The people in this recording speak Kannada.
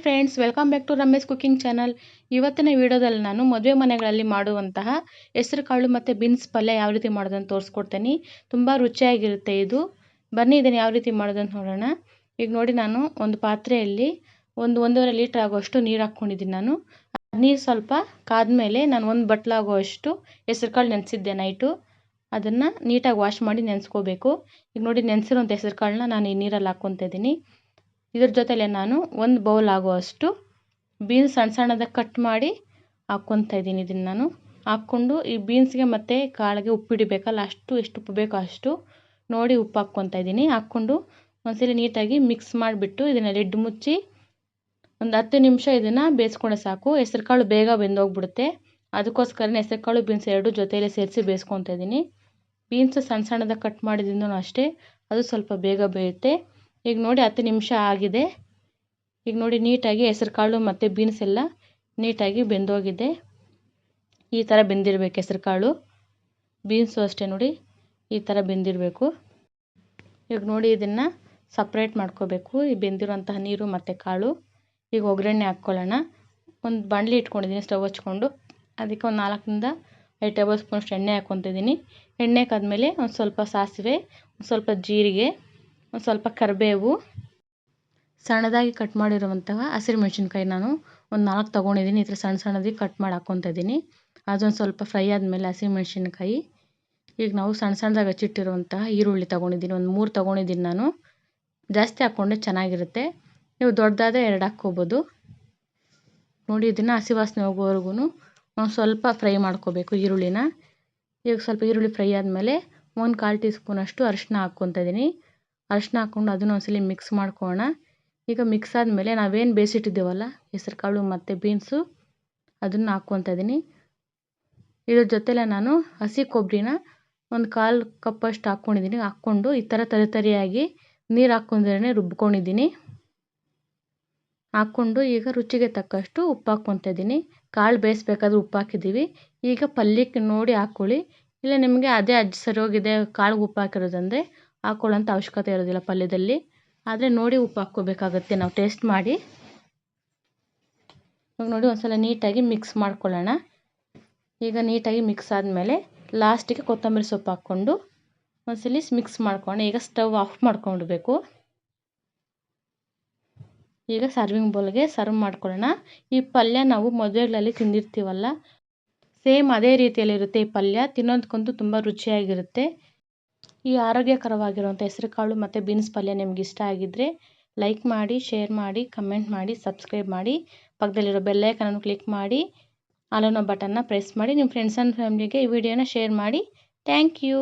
Friends, welcome back to Ramesh cooking channel. ಇವತ್ತಿನ ವಿಡಿಯೋದಲ್ಲಿ ನಾನು ಮದುವೆ ಮನೆಗಳಲ್ಲಿ ಮಾಡುವಂತಹ ಹೆಸರು ಕಾಳು ಮತ್ತು ಬೀನ್ಸ್ ಪಲ್ಯ ಯಾವ ರೀತಿ ಮಾಡೋದಂತ ತೋರಿಸ್ಕೊಡ್ತೀನಿ. ತುಂಬ ರುಚಿಯಾಗಿರುತ್ತೆ ಇದು. ಬನ್ನಿ ಇದನ್ನು ಯಾವ ರೀತಿ ಮಾಡೋದಂತ ನೋಡೋಣ. ಈಗ ನೋಡಿ, ನಾನು ಒಂದು ಪಾತ್ರೆಯಲ್ಲಿ 1.5 ಲೀಟ್ರ್ ಆಗುವಷ್ಟು ನೀರು ಹಾಕ್ಕೊಂಡಿದ್ದೀನಿ. ನಾನು ನೀರು ಸ್ವಲ್ಪ ಕಾದ್ಮೇಲೆ ನಾನು 1 ಬಟ್ಲಾಗುವಷ್ಟು ಹೆಸರು ಕಾಳು ನೆನೆಸಿದ್ದೆ ನೈಟು. ಅದನ್ನು ನೀಟಾಗಿ ವಾಶ್ ಮಾಡಿ ನೆನೆಸ್ಕೋಬೇಕು. ಈಗ ನೋಡಿ, ನೆನೆಸಿರೋಂಥ ಹೆಸರು ಕಾಳನ್ನ ನಾನು ಈ ನೀರಲ್ಲಿ ಹಾಕ್ಕೊತಾ ಇದ್ದೀನಿ. ಇದ್ರ ಜೊತೆಲೆ ನಾನು 1 ಬೌಲ್ ಆಗುವಷ್ಟು ಬೀನ್ಸ್ ಸಣ್ಣದಾಗಿ ಕಟ್ ಮಾಡಿ ಹಾಕ್ಕೊತಾ ಇದ್ದೀನಿ. ಇದನ್ನು ನಾನು ಹಾಕ್ಕೊಂಡು ಈ ಬೀನ್ಸ್ಗೆ ಮತ್ತು ಕಾಳಿಗೆ ಉಪ್ಪಿಡಬೇಕಲ್ಲ, ಎಷ್ಟು ಉಪ್ಪು ಬೇಕೋ ಅಷ್ಟು ನೋಡಿ ಉಪ್ಪು ಹಾಕ್ಕೊತಾ ಇದ್ದೀನಿ. ಹಾಕ್ಕೊಂಡು ಒಂದ್ಸಲ ನೀಟಾಗಿ ಮಿಕ್ಸ್ ಮಾಡಿಬಿಟ್ಟು ಇದನ್ನು ಲಿಡ್ ಮುಚ್ಚಿ ಒಂದು 10 ನಿಮಿಷ ಇದನ್ನು ಬೇಯಿಸ್ಕೊಂಡ್ರೆ ಸಾಕು. ಹೆಸರು ಕಾಳು ಬೇಗ ಬೆಂದೋಗ್ಬಿಡುತ್ತೆ. ಅದಕ್ಕೋಸ್ಕರನೇ ಹೆಸರು ಕಾಳು ಬೀನ್ಸ್ ಎರಡು ಜೊತೆಯಲ್ಲಿ ಸೇರಿಸಿ ಬೇಯಿಸ್ಕೊತಾ ಇದ್ದೀನಿ. ಬೀನ್ಸ್ ಸಣ್ಣದಾಗಿ ಕಟ್ ಮಾಡಿದ್ರೂ ಅಷ್ಟೇ, ಅದು ಸ್ವಲ್ಪ ಬೇಗ ಬೇಯುತ್ತೆ. ಈಗ ನೋಡಿ 10 ನಿಮಿಷ ಆಗಿದೆ. ಈಗ ನೋಡಿ, ನೀಟಾಗಿ ಹೆಸರು ಕಾಳು ಮತ್ತು ಬೀನ್ಸ್ ಎಲ್ಲ ನೀಟಾಗಿ ಬೆಂದೋಗಿದೆ. ಈ ಥರ ಬೆಂದಿರಬೇಕು ಹೆಸರು ಕಾಳು, ಬೀನ್ಸು ಅಷ್ಟೇ ನೋಡಿ ಈ ಥರ ಬೆಂದಿರಬೇಕು. ಈಗ ನೋಡಿ, ಇದನ್ನು ಸಪ್ರೇಟ್ ಮಾಡ್ಕೋಬೇಕು, ಈ ಬೆಂದಿರೋಂತಹ ನೀರು ಮತ್ತು ಕಾಳು. ಈಗ ಒಗ್ಗರಣೆ ಹಾಕ್ಕೊಳ್ಳೋಣ. ಒಂದು ಬಾಣಲಿ ಇಟ್ಕೊಂಡಿದ್ದೀನಿ, ಸ್ಟವ್ ಹಚ್ಕೊಂಡು ಅದಕ್ಕೆ ಒಂದು 4ರಿಂದ 5 ಟೇಬಲ್ ಸ್ಪೂನಷ್ಟು ಎಣ್ಣೆ ಹಾಕ್ಕೊತಿದ್ದೀನಿ. ಎಣ್ಣೆ ಕಾದ್ಮೇಲೆ ಒಂದು ಸ್ವಲ್ಪ ಸಾಸಿವೆ, ಒಂದು ಸ್ವಲ್ಪ ಜೀರಿಗೆ, ಒಂದು ಸ್ವಲ್ಪ ಕರಿಬೇವು, ಸಣ್ಣದಾಗಿ ಕಟ್ ಮಾಡಿರುವಂತಹ ಹಸಿರು ಮೆಣಸಿನ್ಕಾಯಿ ನಾನು ಒಂದು 4 ತೊಗೊಂಡಿದ್ದೀನಿ. ಈ ಥರ ಸಣ್ಣದಾಗಿ ಕಟ್ ಮಾಡಿ ಹಾಕ್ಕೊತಾ ಇದ್ದೀನಿ. ಅದೊಂದು ಸ್ವಲ್ಪ ಫ್ರೈ ಆದಮೇಲೆ ಹಸಿರು ಮೆಣಸಿನ್ಕಾಯಿ, ಈಗ ನಾವು ಸಣ್ಣದಾಗಿ ಹಚ್ಚಿಟ್ಟಿರುವಂತಹ ಈರುಳ್ಳಿ ತೊಗೊಂಡಿದ್ದೀನಿ. ಒಂದು 3 ತೊಗೊಂಡಿದ್ದೀನಿ ನಾನು. ಜಾಸ್ತಿ ಹಾಕ್ಕೊಂಡ್ರೆ ಚೆನ್ನಾಗಿರುತ್ತೆ, ನೀವು ದೊಡ್ಡದಾದರೆ 2 ಹಾಕ್ಕೋಬೋದು. ನೋಡಿ, ಇದನ್ನು ಹಸಿ ವಾಸನೆ ಹೋಗೋವರೆಗೂ ಒಂದು ಸ್ವಲ್ಪ ಫ್ರೈ ಮಾಡ್ಕೋಬೇಕು ಈರುಳ್ಳಿನ. ಈಗ ಸ್ವಲ್ಪ ಈರುಳ್ಳಿ ಫ್ರೈ ಆದಮೇಲೆ 1/4 ಟೀ ಸ್ಪೂನಷ್ಟು ಅರಿಶಿನ ಹಾಕ್ಕೊತಾ ಇದ್ದೀನಿ. ಅರಿಶಿನ ಹಾಕ್ಕೊಂಡು ಅದನ್ನು ಒಂದ್ಸಲ ಮಿಕ್ಸ್ ಮಾಡ್ಕೊಳ್ಳೋಣ. ಈಗ ಮಿಕ್ಸ್ ಆದಮೇಲೆ ನಾವೇನು ಬೇಯಿಸಿಟ್ಟಿದ್ದೇವಲ್ಲ ಹೆಸರು ಕಾಳು ಮತ್ತು ಬೀನ್ಸು, ಅದನ್ನು ಹಾಕ್ಕೊತಾ ಇದ್ದೀನಿ. ಇದ್ರ ಜೊತೆಲೆ ನಾನು ಹಸಿ ಕೊಬ್ಬರಿನ ಒಂದು 1/4 ಕಪ್ಪಷ್ಟು ಹಾಕ್ಕೊಂಡಿದ್ದೀನಿ. ಹಾಕ್ಕೊಂಡು ಈ ಥರ ತರಿಯಾಗಿ ನೀರು ಹಾಕ್ಕೊಂಡ್ರೆ ರುಬ್ಕೊಂಡಿದ್ದೀನಿ. ಹಾಕ್ಕೊಂಡು ಈಗ ರುಚಿಗೆ ತಕ್ಕಷ್ಟು ಉಪ್ಪು ಹಾಕ್ಕೊತಾ ಇದ್ದೀನಿ. ಕಾಳು ಬೇಯಿಸ್ಬೇಕಾದ್ರೂ ಉಪ್ಪು ಹಾಕಿದ್ದೀವಿ. ಈಗ ಪಲ್ಯಕ್ಕೆ ನೋಡಿ ಹಾಕ್ಕೊಳ್ಳಿ, ಇಲ್ಲ ನಿಮಗೆ ಅದೇ ಸರಿ ಹೋಗಿದೆ ಕಾಳಿಗೆ ಉಪ್ಪು ಹಾಕಿರೋದಂದರೆ ಹಾಕ್ಕೊಳ್ಳೋಂಥ ಅವಶ್ಯಕತೆ ಇರೋದಿಲ್ಲ ಪಲ್ಯದಲ್ಲಿ. ಆದರೆ ನೋಡಿ ಉಪ್ಪು ಹಾಕ್ಕೋಬೇಕಾಗತ್ತೆ ನಾವು ಟೇಸ್ಟ್ ಮಾಡಿ. ಇವಾಗ ನೋಡಿ, ಒಂದ್ಸಲ ನೀಟಾಗಿ ಮಿಕ್ಸ್ ಮಾಡ್ಕೊಳ್ಳೋಣ. ಈಗ ನೀಟಾಗಿ ಮಿಕ್ಸ್ ಆದಮೇಲೆ ಲಾಸ್ಟಿಗೆ ಕೊತ್ತಂಬರಿ ಸೊಪ್ಪು ಹಾಕ್ಕೊಂಡು ಒಂದ್ಸಲ ಮಿಕ್ಸ್ ಮಾಡ್ಕೊಂಡು ಈಗ ಸ್ಟವ್ ಆಫ್ ಮಾಡ್ಕೊಂಡ್ಬೇಕು. ಈಗ ಸರ್ವಿಂಗ್ ಬೌಲ್ಗೆ ಸರ್ವ್ ಮಾಡ್ಕೊಳ್ಳೋಣ. ಈ ಪಲ್ಯ ನಾವು ಮದುವೆಗಳಲ್ಲಿ ತಿಂದಿರ್ತೀವಲ್ಲ, ಸೇಮ್ ಅದೇ ರೀತಿಯಲ್ಲಿರುತ್ತೆ ಈ ಪಲ್ಯ. ತಿನ್ನೋದಕ್ಕಂತೂ ತುಂಬ ರುಚಿಯಾಗಿರುತ್ತೆ. ಈ ಆರೋಗ್ಯಕರವಾಗಿರುವಂಥ ಹೆಸರು ಕಾಳು ಮತ್ತು ಬೀನ್ಸ್ ಪಲ್ಯ ನಿಮ್ಗೆ ಇಷ್ಟ ಆಗಿದ್ದರೆ ಲೈಕ್ ಮಾಡಿ, ಶೇರ್ ಮಾಡಿ, ಕಮೆಂಟ್ ಮಾಡಿ, ಸಬ್ಸ್ಕ್ರೈಬ್ ಮಾಡಿ. ಪಕ್ಕದಲ್ಲಿರೋ ಬೆಲ್ ಐಕಾನನ್ನು ಕ್ಲಿಕ್ ಮಾಡಿ, ಆಲ್ ಅನ್ನೋ ಬಟನ್ನ ಪ್ರೆಸ್ ಮಾಡಿ. ನಿಮ್ಮ ಫ್ರೆಂಡ್ಸ್ ಆ್ಯಂಡ್ ಫ್ಯಾಮಿಲಿಗೆ ಈ ವಿಡಿಯೋನ ಶೇರ್ ಮಾಡಿ. Thank you.